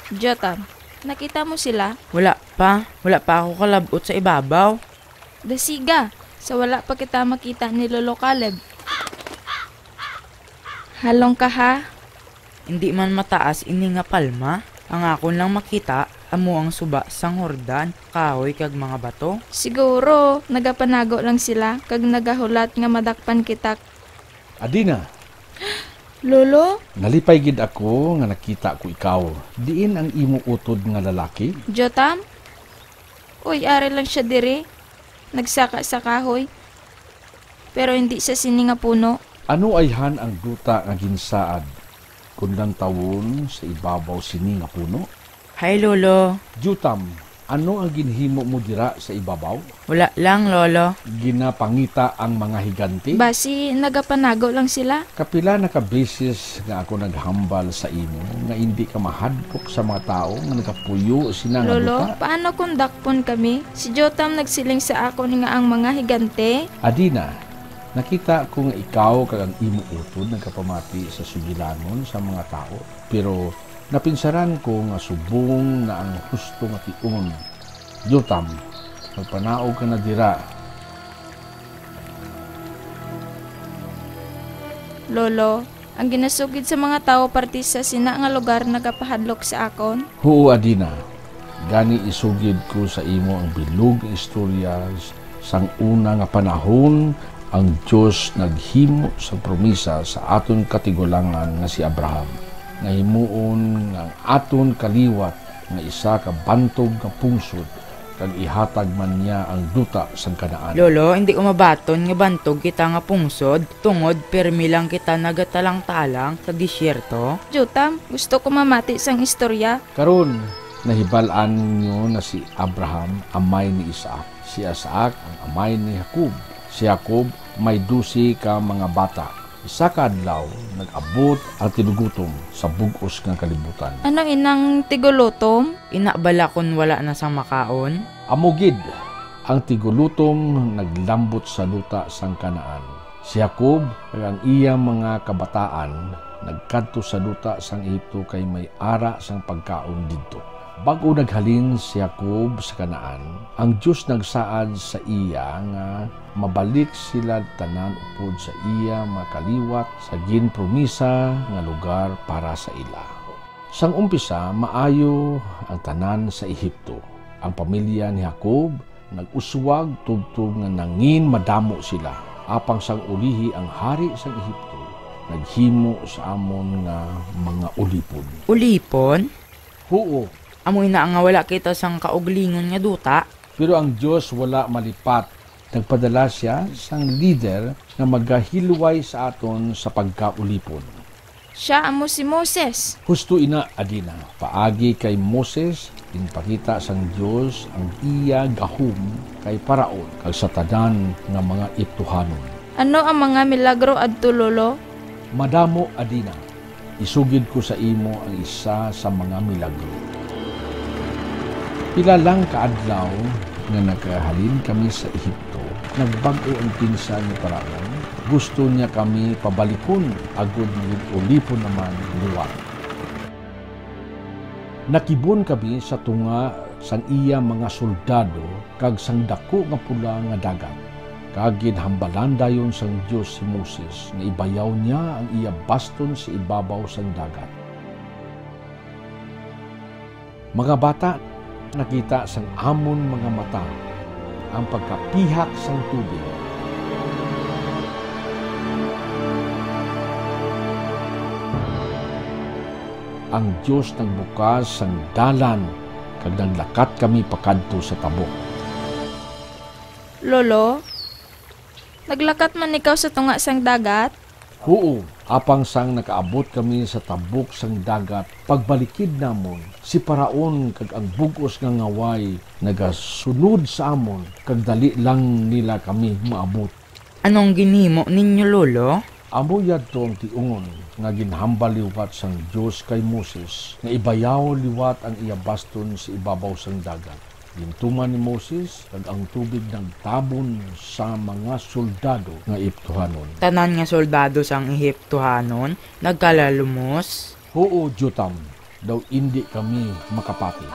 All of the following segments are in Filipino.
Jotam, nakita mo sila? Wala pa ako kalabot sa ibabaw. Dasiga, sa wala pa kita makita ni Lolo Caleb. Halong ka ha? Hindi man mataas ini nga palma. Ang akon lang makita, amo ang suba sang hordan, kahoy kag mga bato. Siguro, nagapanago lang sila kag nagahulat nga madakpan kita. Adina, Lolo? nalipay gid ako nga nakita ko ikaw. Diin ang imo utod nga lalaki? Jotam? Uy, ari lang siya dire. Nagsaka sa kahoy. Pero hindi sa sini nga puno. Ano ayhan ang duta nga ginsaad? Kundang tawon sa ibabaw sini nga puno? Hi, Lolo. Jutam, ano ang ginhimo mo dira sa ibabaw? Wala lang, Lolo. Ginapangita ang mga higanti? Basi, nagapanago lang sila. Kapila na ka beses nga ako naghambal sa imo nga hindi ka mahadlok sa mga tao nga nagapuyo sina nga Lolo, duta? paano kung dakpon kami? Si Jotam nagsiling sa ako nga ang mga higante. Adina, nakita ko nga ikaw kag ang imo utod nagkapamati sa sugilanon sa mga tao. Pero napinsaran ko nga subong na ang husto nga tiun. Jotam, magpanaog ka na dira. Lolo, ang ginasugid sa mga tao parte sa sina nga lugar nagapahadlok sa akon. Huo Adina, gani isugid ko sa imo ang bilog nga istorya sang una nga panahon ang Diyos naghimo sa promisa sa aton katigulangan nga si Abraham. Nga himuon nga ang aton kaliwat nga isa ka bantog nga pungsod kag ihatag man niya ang duta sang Kanaan. Lolo, hindi ko mabaton nga bantog kita nga pungsod, tungod permi lang kita nagatalang-talang sa disyerto. Jotam, gusto ko mamati sang istorya. Karon nahibalaan nyo na si Abraham amay ni Isaac. Si Isaac ang amay ni Jacob. Si Jacob may 12 ka mga bata. Isa ka adlaw nag-abot ang tinugutom sa bugos ng kalibutan. Ano inang tigulutom? Inabala kun wala na sang makaon. Amugid ang tigulutom naglambot sa luta sang Kanaan. Si Jacob ug ang iyang mga kabataan nagkadto sa luta sang Ehipto kay may ara sang pagkaon didto. Bago naghalin si Jacob sa Kanaan, ang Diyos nagsaad sa iya nga mabalik sila tanan upod sa iya makaliwat sa ginpromisa nga lugar para sa ila. Sang umpisa, maayo ang tanan sa Ehipto. Ang pamilya ni Jacob nag-uswag tubtub nga nangin madamo sila. Apang sang ulihi ang hari sa Ehipto, naghimo sa amon nga mga ulipon. Ulipon? Huo, Amoy na nga wala kita sang kauglingon nga duta. pero ang Diyos wala malipat. Nagpadala siya sang leader na magahilway sa aton sa pagkaulipon. Siya amo si Moses. Husto ina Adina, paagi kay Moses, pinpakita sang Diyos ang iya gahum kay Paraon kag sa tanan nga mga Ituhanon. Ano ang mga milagro adto, Lolo? Madamo Adina, isugid ko sa imo ang isa sa mga milagro. Pila lang kaadlaw nga nakahalin kami sa Ehipto, nagbago ang pinsan ni Paraon. Gusto niya kami pabalikon, agud ng ulipon naman luwat. Nakibon kami sa tunga sang iya mga soldado kag sang dako nga pula nga dagat. Kagid hambalan dayon sang Dios si Moses nga ibayaw niya ang iya baston sa ibabaw sang dagat. Mga bata, nakita sang amon mga mata ang pagkapihak sang tubig. Ang Diyos nagbukas sang dalan kag naglakat kami pakadto sa tabok. Lolo, naglakat man ikaw sa tunga sang dagat? Huo, apang sang nakaabot kami sa tabok sang dagat, pagbalikid namon, si Paraon kag ang bugos nga ngaway nagasunod sa amon, kag dali lang nila kami maabot. Anong ginhimo ninyo, Lolo? Amo yadto ang tiungon nga ginhambal liwat sang Dios kay Moses nga ibayaw liwat ang iya baston sa ibabaw sang dagat. Gintuman ni Moses kag ang tubig nagtabon sa mga soldado nga Ehiptohanon. Tanan nga soldado sang Ehiptohanon, nagkalalumos. Huo Jotam, daw hindi kami makapati.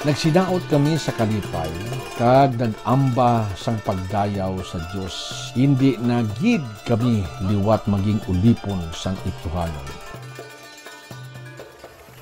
Nagsinaot kami sa kalipay, kag nag-amba sang pagdayaw sa Dios. Hindi na gid kami liwat maging ulipon sang ituhanon.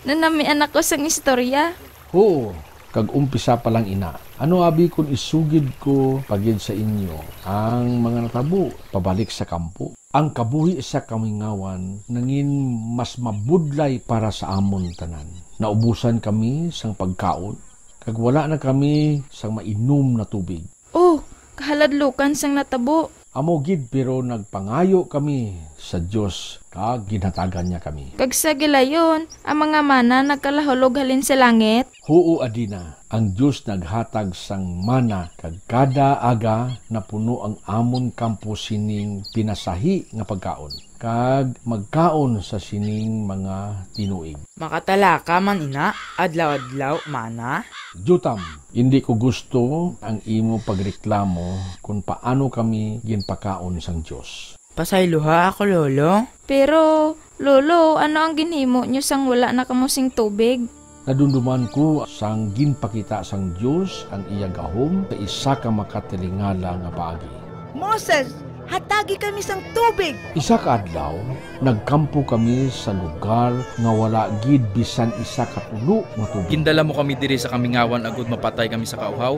Nanami anak ko sang istorya. Oo, kag umpisa pa lang ina. Ano abi kun isugid ko pagid sa inyo ang mga natabo pabalik sa kampo? Ang kabuhi sa kamingawan nangin mas mabudlay para sa amon tanan. Naubusan kami sang pagkaon, kag wala na kami sang mainom na tubig. Oh, kahaladlukan sang natabo. Amo gid pero nagpangayo kami sa Dios kag ginhatagan niya kami. Kag sa gilayon, ang mga mana nagkalahulog halin sa langit. Huo adina, ang Dios naghatag sang mana kag kada aga napuno ang amon kampo sining pinasahi nga pagkaon. Kag magkaon sa sining mga tinuig. Makatalaka man ina, adlaw-adlaw mana. Jutam, hindi ko gusto ang imo pagreklamo kung paano kami ginpakaon sang Dios. Pasayloha ako lolo. Pero, lolo, ano ang ginhimo nyo sang wala na kamusing tubig? Nadunduman ko sang ginpakita sang Dios ang iya gahom sa isa ka makatilingala nga paagi. Moses, hatagi kami sang tubig. Isa ka adlaw, nagkampo kami sa lugar nga wala gid bisan isa ka tulo nga tubig. Gindala mo kami diri sa kamingawan agud mapatay kami sa kauhaw.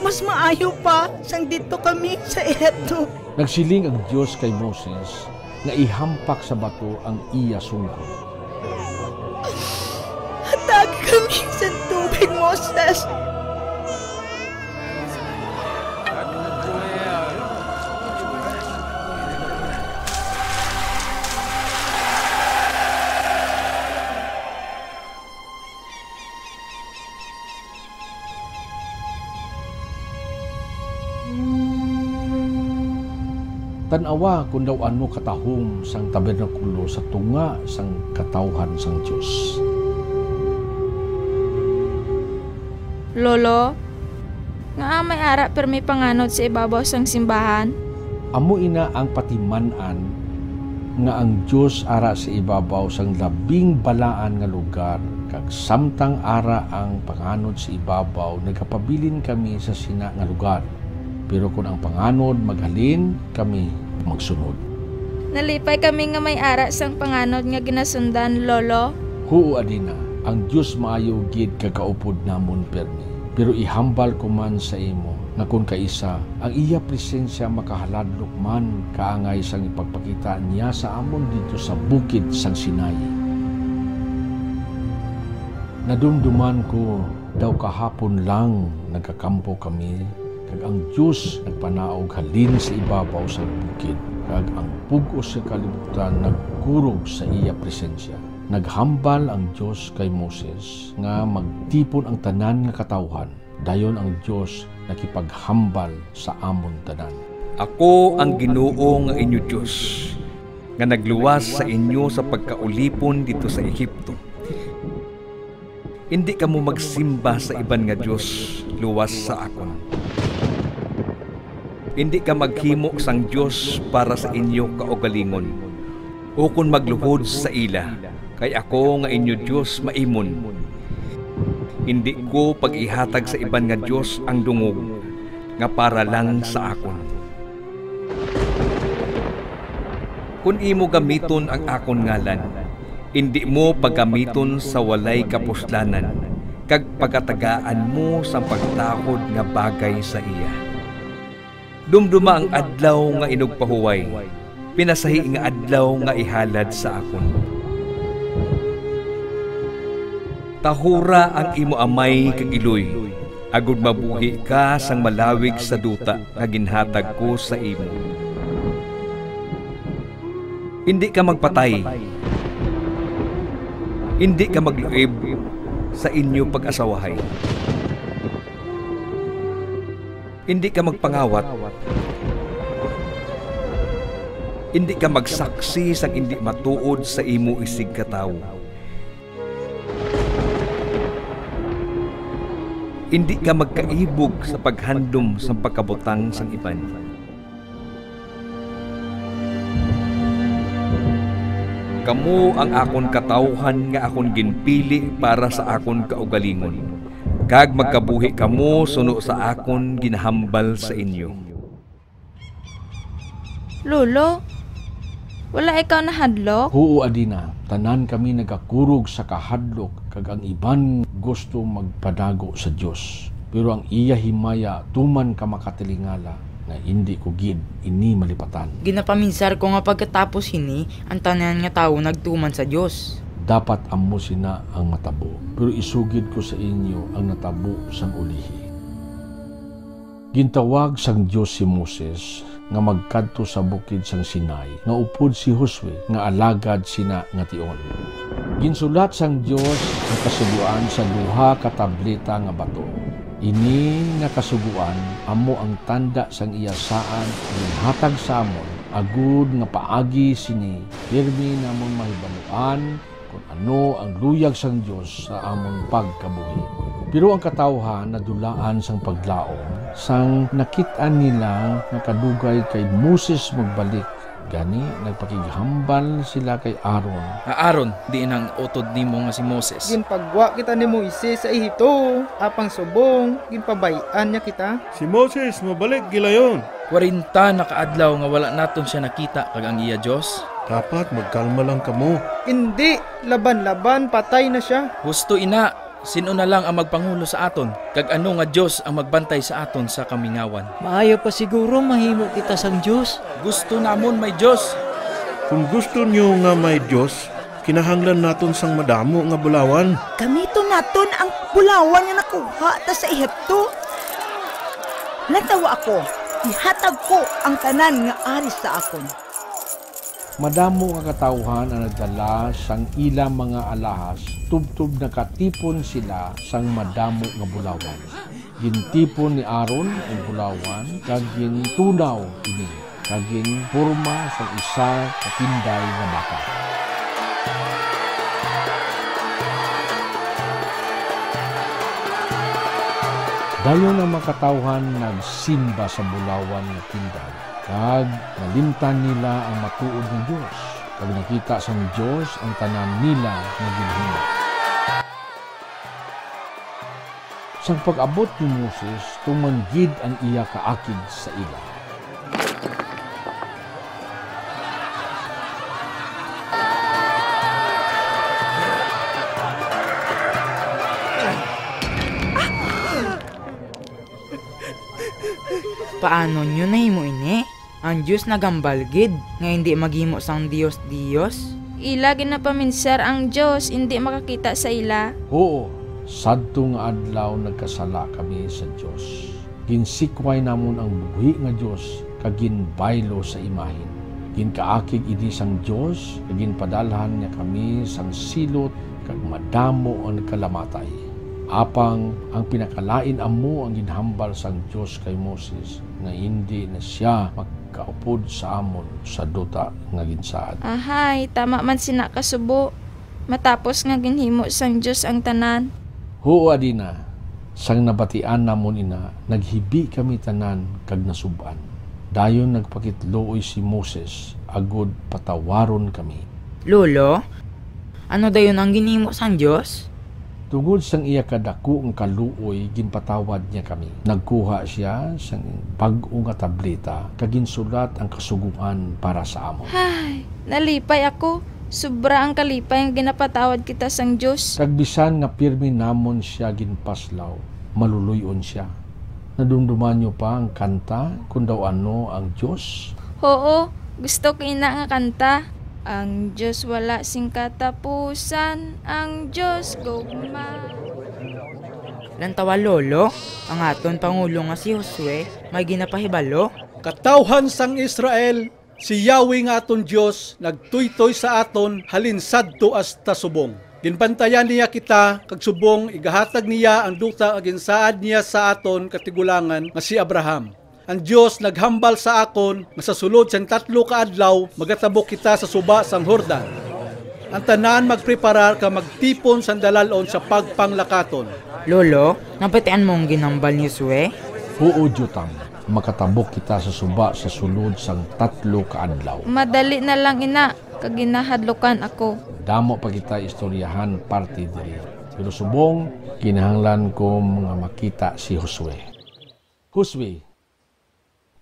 Mas maayo pa sang dito kami sa eto. Nagsiling ang Dios kay Moses nga ihampak sa bato ang iya sungkod. Hatagi kami sang tubig, Moses. Tanawa kung daw ano katahom sang tabernakulo sa tunga sang katawhan sang Dios. Lolo, nga may ara pero may panganod sa ibabaw sang simbahan. Amo ina ang patimanan nga ang Dios ara sa ibabaw sang labing balaan nga lugar kag samtang ara ang panganod sa ibabaw nagapabilin kami sa sina nga lugar. Pero kung ang panganod maghalin, kami magsunod. Nalipay kami nga may ara sang panganod nga ginasundan, lolo. Huo adina, ang Dios maayo gid kakaupod namon permi. Pero ihambal ko man sa imo nga kung kaisa, ang iya presensya makahaladlok man kaangay sang ipagpakita niya sa amon dito sa bukid sang Sinai. Nadumduman ko daw kahapon lang nagkakampo kami kag ang Dios nagpanaog halin sa ibabaw sa bukid kag ang pug-os sa kalibutan nagkurog sa iya presensya. Naghambal ang Dios kay Moses nga magtipon ang tanan nga katawhan. Dayon ang Dios nakipaghambal sa amon tanan. Ako ang Ginoo nga inyo Dios nga nagluwas sa inyo sa pagkaulipon dito sa Ehipto. Hindi kamo magsimba sa iban nga Dios luwas sa akon. Hindi ka maghimo sang Dios para sa inyo kaugalingon. O kung magluhod sa ila, kay ako nga inyo Dios maimon. Hindi ko pag-ihatag sa iban nga Dios ang dungog nga para lang sa akon. Kung imo gamiton ang akon ngalan, hindi mo paggamiton sa walay kapuslanan, kag pagatagaan mo sa pagtakod nga bagay sa iya. Dumduma ang adlaw nga inugpahuway, pinasahi nga adlaw nga ihalad sa akon. Tahura ang imo amay kag iloy, agud mabuhi ka sang malawig sa duta nga ginhatag ko sa imo. Hindi ka magpatay, hindi ka magluib sa inyo pag-asawahay. Hindi ka magpangawat. Hindi ka magsaksi sang hindi matuod sa imo isig katawo. Hindi ka magkaibog sa paghandom sa pagkabutang sang iban. kamo ang akon katawhan nga akon ginpili para sa akon kaugalingon. Kag magkabuhi kamo suno sa akon ginahambal sa inyo. Lolo, wala ikaw na hadlok? Oo, Adina, tanan kami nagakurog sa kahadlok kag ang iban gusto magpadago sa Dios. Pero ang iya himaya tuman ka makatilingala na hindi ko gid ini malipatan. Ginapaminsar ko nga pagkatapos hini, ang tanan nga tao nagtuman sa Dios. Dapat amo sina ang matabo, pero isugid ko sa inyo ang natabo sang ulihi. Gintawag sang Dios si Moses nga magkadto sa bukid sang Sinai, nga upod si Josue nga alagad sina nga tion. Ginsulat sang Dios ang kasuguan sa duha ka tableta nga bato. Ini nga kasuguan amo ang tanda sang iya saan nga hatag sa amon, agud nga paagi sini pirmi namon mahibaluan kung ano ang luyag sang Dios sa amon pagkabuhi. Pero ang katawhan nadulaan sang paglaom sang nakit-an nila nga kadugay kay Moses magbalik. Gani nagpakighambal sila kay Aaron. Aaron, di nang utod nimo nga si Moses. Ginpagwa kita ni Moises sa Ehipto, apang subong, ginpabayan niya kita. Si Moses, mabalik gilayon. 40 na kaadlaw nga wala naton siya nakita kag ang iya Dios. Dapat magkalma lang kamo. Hindi, laban-laban, patay na siya. Husto ina, sino na lang ang magpangulo sa aton? Kag ano nga Dios ang magbantay sa aton sa kamingawan? Maayo pa siguro mahimo kita sang Diyos. Gusto namon may Dios. Kung gusto niyo nga may Diyos, kinahanglan naton sang madamo nga bulawan. Gamito naton ang bulawan nga nakuha ta sa Ehipto. Natawa ako, ihatag ko ang tanan nga ari sa akon. Madamo nga katawhan ang nagdala sang ilang mga alahas, tubtub nakatipon sila sang madamo nga bulawan. Gintipon ni Aaron ang bulawan, kag gintunaw ini, kag ginporma sang isa ka tinday nga baka. Dayon ang mga katawhan nagsimba sa bulawan nga tinday. Kag nalimtan nila ang matuod ng Diyos. Kag nakita sang Diyos ang tanan nila nga ginhimo. Sang pag-abot ni Moses, tumanggid ang iya kaakig sa ila. Paano nyo nahimo ini? Ang Diyos nagambalgid nga hindi maghimo sang Dios. Ila ginapaminsar ang Dios, hindi makakita sa ila. Oo, sadto nga adlaw nagkasala kami sa Diyos. Ginsikway namon ang buhi nga Diyos kag ginbaylo sa imahin. Ginkaakig idi sang Diyos kag ginpadalhan niya kami sang silot kag madamo ang nagkalamatay. Apang ang pinakalain amo ang ginhambal sang Diyos kay Moses nga hindi na siya magkaupod sa amon sa duta nga ginsaad. Ahay, tama man sina kasubo. Matapos nga ginhimo sang Dios ang tanan. Oo, Adina, sang nabatian namon ina, naghibi kami tanan kag nasuban. Dayon nagpakitlooy si Moses, agud patawaron kami. Lolo, ano dayon ang ginhimo sang Diyos? Tungod sang iya kadako ang kaluoy, ginpatawad niya kami. Nagkuha siya sang bag-o nga tableta, kag ginsulat ang kasuguan para sa amon. Hay, nalipay ako. Sobra ang kalipay ang ginapatawad kita sang Diyos. Kag bisan nga pirmi namon siya ginpaslaw, maluluyon siya. Nadumduman niyo pa ang kanta kung daw ano ang Diyos? Oo, gusto ko ina nga kanta. Ang Diyos wala sing katapusan, ang Diyos gugma. Lantawa lolo, ang aton pangulo nga si Josue may ginapahibalo. Katawhan sang Israel, si Yahweh nga aton Diyos nagtuytoy sa aton halin sadto hasta subong. Ginbantayan niya kita kag subong igahatag niya ang duta agin saad niya sa aton katigulangan nga si Abraham. Ang Diyos naghambal sa akon nga sa sulod sang 3 ka adlaw magatabok kita sa suba sang Jordan. Ang tanan magpreparar ka magtipon sang dalalon sa pagpanglakaton. Lolo, napatian mo ang ginambal ni Josue? Oo, Jutang. Makatabok kita sa suba sa sulod sang 3 ka adlaw. Madali na lang ina. kag ginahadlokan ako. Damo pa kita istoryahan parte diri. Pero subong, kinahanglan ko nga makita si Josue. Josue,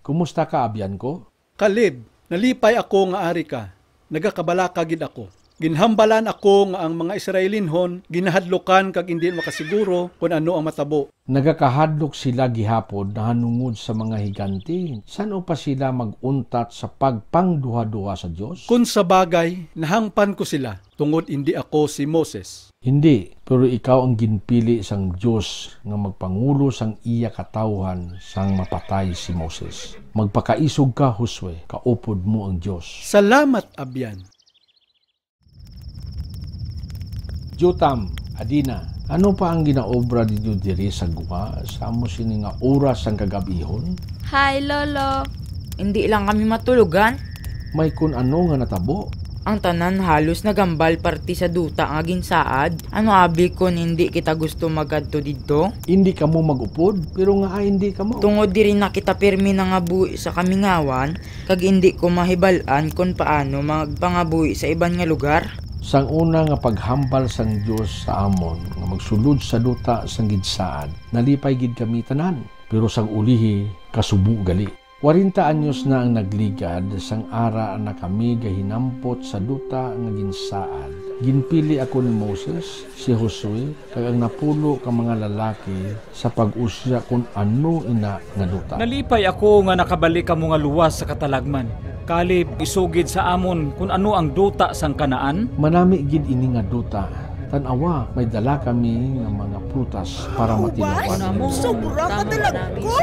kumusta ka abyan ko? Kalib, nalipay ako nga ari ka. Nagakabalaka gid ako. Ginhambalan ako nga ang mga Israelinhon ginahadlokan kag hindi makasiguro kung ano ang matabo. Nagakahadlok sila gihapon na hanungod sa mga higanti. Saan pa sila maguntat sa pagpangduha-duha sa Diyos? Kung sa bagay, nahangpan ko sila tungod hindi ako si Moses. Hindi, pero ikaw ang ginpili sang Diyos nga magpangulo sang iya katawhan sang mapatay si Moses. Magpakaisog ka, Josue, kaupod mo ang Diyos. Salamat, abyan. Jotam, Adina, ano pa ang ginaobra dito diri sa guha? Samo sini nga oras ang kagabihon? Hi, Lolo. Hindi lang kami matulugan. May kun ano nga natabo? Ang tanan halos nagambal parti sa duta nga ginsaad. Ano abi kon hindi kita gusto magadto didto? Hindi ka mo magupod, pero nga hindi ka mo. Tungod diri na kita pirmi na nga buhi sa kamingawan, kag hindi ko mahibal-an kung paano magpangabuhi sa iban nga lugar. Sang una nga paghambal sang Dios sa amon nga magsulod sa duta sang ginsaad, nalipay gid kami tanan. Pero sang ulihi kasubo gali. 40 anyos na ang nagligad sang ara na kami gahinampot sa duta nga ginsaad. Ginpili ako ni Moses, si Josue, kag ang napulo ka mga lalaki sa pag-usya kung ano ina nga duta. Nalipay ako nga nakabalik ka mo nga luwas sa katalagman. Kalib isugid sa amon kung ano ang duta sang Kanaan. Manami gid ini nga duta. Tanawa, may dala kami ng mga prutas para matinawan. Sobra ka talaga ko!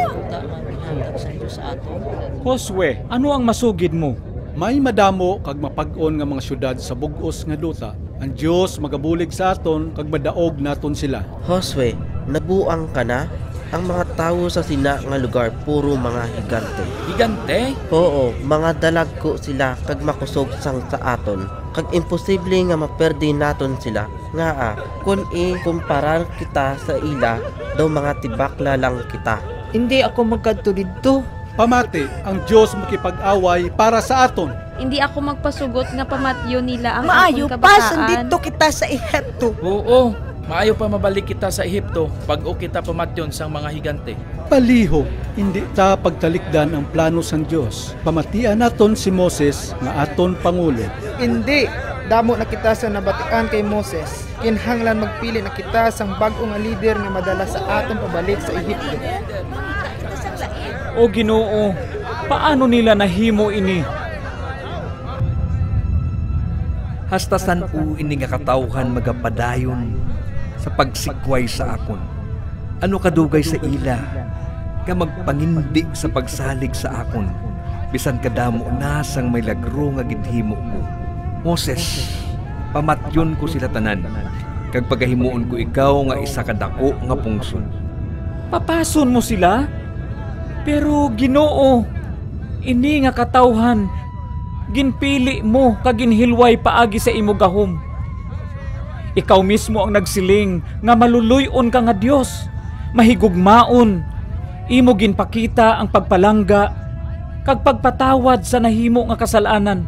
Josue, ano ang masugid mo? May madamo kag mapag-on nga mga syudad sa bug-os nga duta. Ang Dios magabulig sa aton kag madaog naton sila. Josue, nabuang ka na? Ang mga tao sa sina nga lugar puro mga higante. Higante? Oo, mga dalagko sila kag makusog sang sa aton. Kag imposible nga maperdi naton sila. Nga kun i-kumparar kita sa ila, daw mga tibakla lang kita. Hindi ako magkadto didto. Pamati, ang Dios makipag-away para sa aton. Hindi ako magpasugot nga pamatyo nila ang Maayo akong pa, kabataan. sandito kita sa Ehipto. Oo, maayo pa mabalik kita sa Ehipto pag o kita pamatyon sang mga higante. Paliho, hindi ta pagtalikdan ang plano sang Dios. Pamatian naton si Moses nga aton pangulo. Hindi, damo na kita sa nabatian kay Moses. Kinhanglan magpili na kita sang bag-o nga leader nga madala sa aton pabalik sa Ehipto. O Ginoo, paano nila nahimo ini? Hastasan po ini nga katawhan magapadayon sa pagsikway sa akon. Ano kadugay sa ila nga magpangindi sa pagsalig sa akon bisan kadamo na sang may lagro nga ginhimo ko. Moses, pamatyon ko sila tanan kag pagahimuon ko ikaw nga isa kadako nga pungsod. Papason mo sila? Pero Ginoo, ini nga katawhan ginpili mo kag ginhilway paagi sa imo gahom. Ikaw mismo ang nagsiling nga maluluyon ka nga Dios, mahigugmaon, imo ginpakita ang pagpalangga kag pagpatawad sa nahimo nga kasalanan.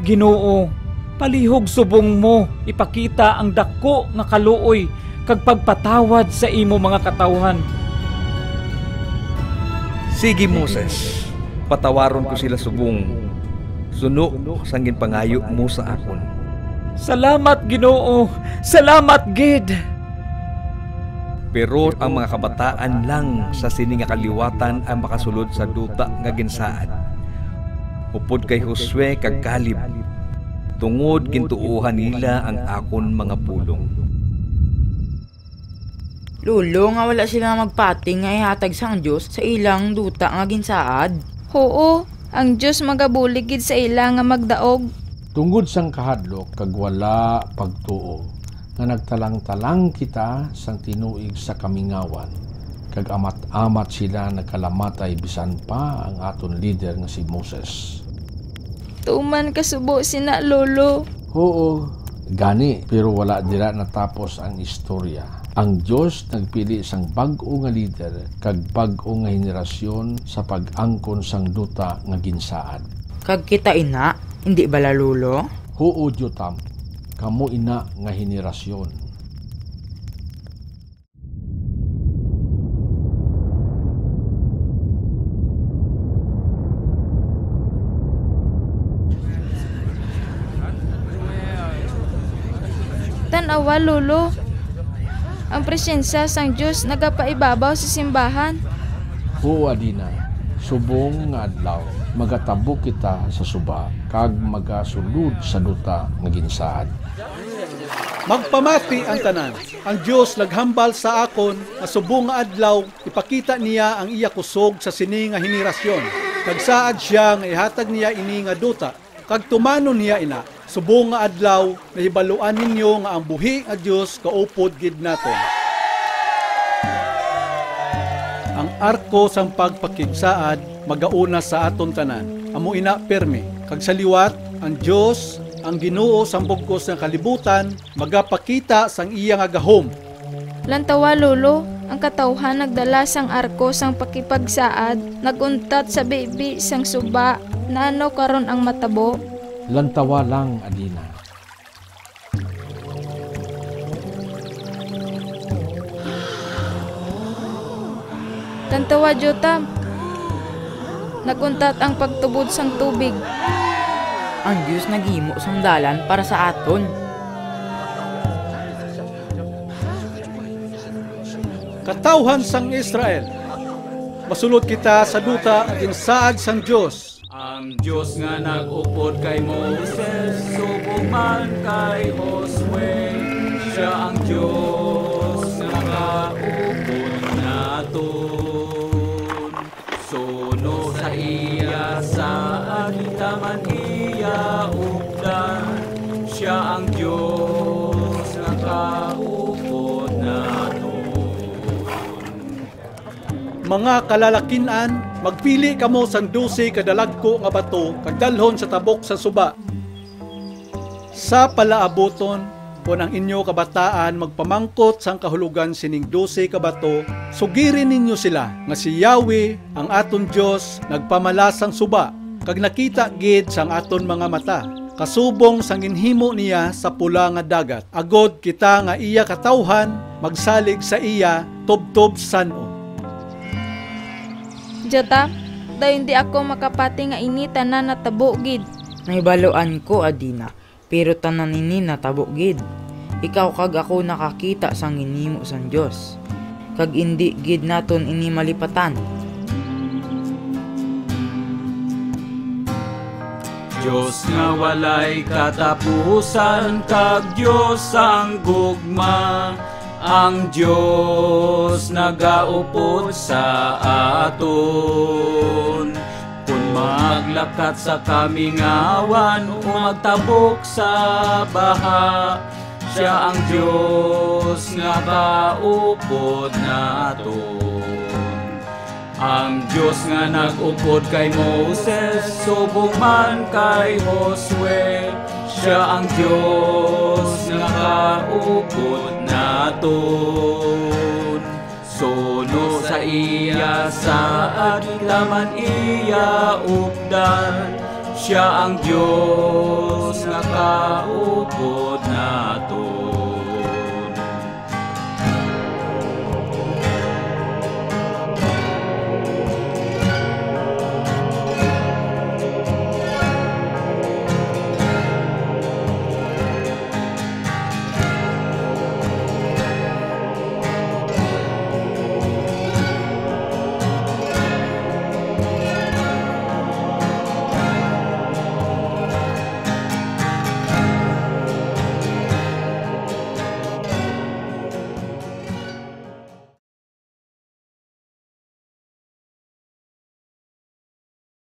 Ginoo, palihog subong mo ipakita ang dako nga kaluoy kag pagpatawad sa imo mga katawhan. Sige Moses, patawaron ko sila subong. Suno sang ginpangayo mo sa akon. Salamat Ginoo, salamat gid. Pero ang mga kabataan lang sa sini nga kaliwatan ang makasulod sa duta nga ginsaad. Upod kay Josue kag Caleb, tungod gintuuhan nila ang akon mga pulong. Lolo, nga wala sila magpating nga ihatag sang Diyos sa ilang duta nga ginsaad. Oo, ang Diyos magabulig gid sa ila nga magdaog. Tungod sang kahadlok kag wala pagtuo nga nagtalang-talang kita sang tinuig sa kamingawan kag amat-amat sila nagkalamatay bisan pa ang aton leader nga si Moses. Tuman kasubo sina Lolo. Oo, gani, pero wala dira natapos ang istorya. Ang Diyos nagpili sang bag-o nga leader kag bag-o nga henerasyon sa pag-angkon sang duta nga ginsaad. Kag kita ina, Hindi bala lulo? Huo Jotam, kamo ina nga henerasyon. Tanawa, Lolo. Ang presensya sang Diyos nagapaibabaw sa simbahan. Huo Adina, subong nga adlaw, magatabok kita sa suba, kag magasulod sa duta nga ginsaad. Magpamati ang tanan. Ang Dios naghambal sa akon nga subong nga adlaw ipakita niya ang iya kusog sa sini nga henerasyon. Kag saad siya nga ihatag niya ini nga duta. Kag tumanon niya ina. Subong nga adlaw nahibaluan ninyo nga ang buhi nga Dios kaupod gid naton. Ang arko sang pagpakigsaad magauna sa aton tanan. Amo ina perme. Kag sa liwat ang Dios ang Ginoo sang bugkos ng kalibutan magapakita sang iya nga gahom. Lantawa, Lolo, ang katawhan nagdala sang arko sang pakipagsaad, naguntat sa bibi sang suba na ano karon ang matabo. Lantawa lang, Adina. Lantawa, Jotam. Naguntat ang pagtubod sang tubig. Ang Diyos naghimo sang dalan para sa aton. Katawhan sang Israel, masulod kita sa duta at insaad sang Diyos. Ang Diyos nga nag-upod kay Moses, subong man kay Josue. Siya ang Diyos nga nag-upod naton. Suno sa iya sa anitaman iya updan. Siya ang Diyos nga nag-upod naton. Mga kalalakinan, magpili kamo sang 12 kadalagko nga bato kag dalhon sa tabok sa suba. Sa palaaboton, kung ang inyo kabataan magpamangkot sang kahulugan sining 12 ka bato, sugirin ninyo sila nga si Yahweh ang aton Dios nagpamalasang suba kag nakita gid sang aton mga mata. Kasubong sang ginhimo niya sa pula nga dagat. Agod kita nga iya katawhan magsalig sa iya tubtob san-o. Jotam, daw hindi ako makapati nga ini tanan natabo gid. Nahibaluan ko, Adina, pero tanan ini natabo gid. Ikaw kag ako nakakita sang ginhimo sang Dios. Kag indi gid naton ini malipatan. Diyos nga walay katapusan, kag Diyos ang gugma. Ang Diyos nagaupod sa aton. Kung maglakat sa kamingawan o magtabok sa baha, siya ang Diyos nga kaupod naton. Ang Diyos nga nag-upod kay Moses, subong man kay Josue. Siya ang Diyos nga kaupod naton. Suno sa iya sa adlaman iya updan. Siya ang Diyos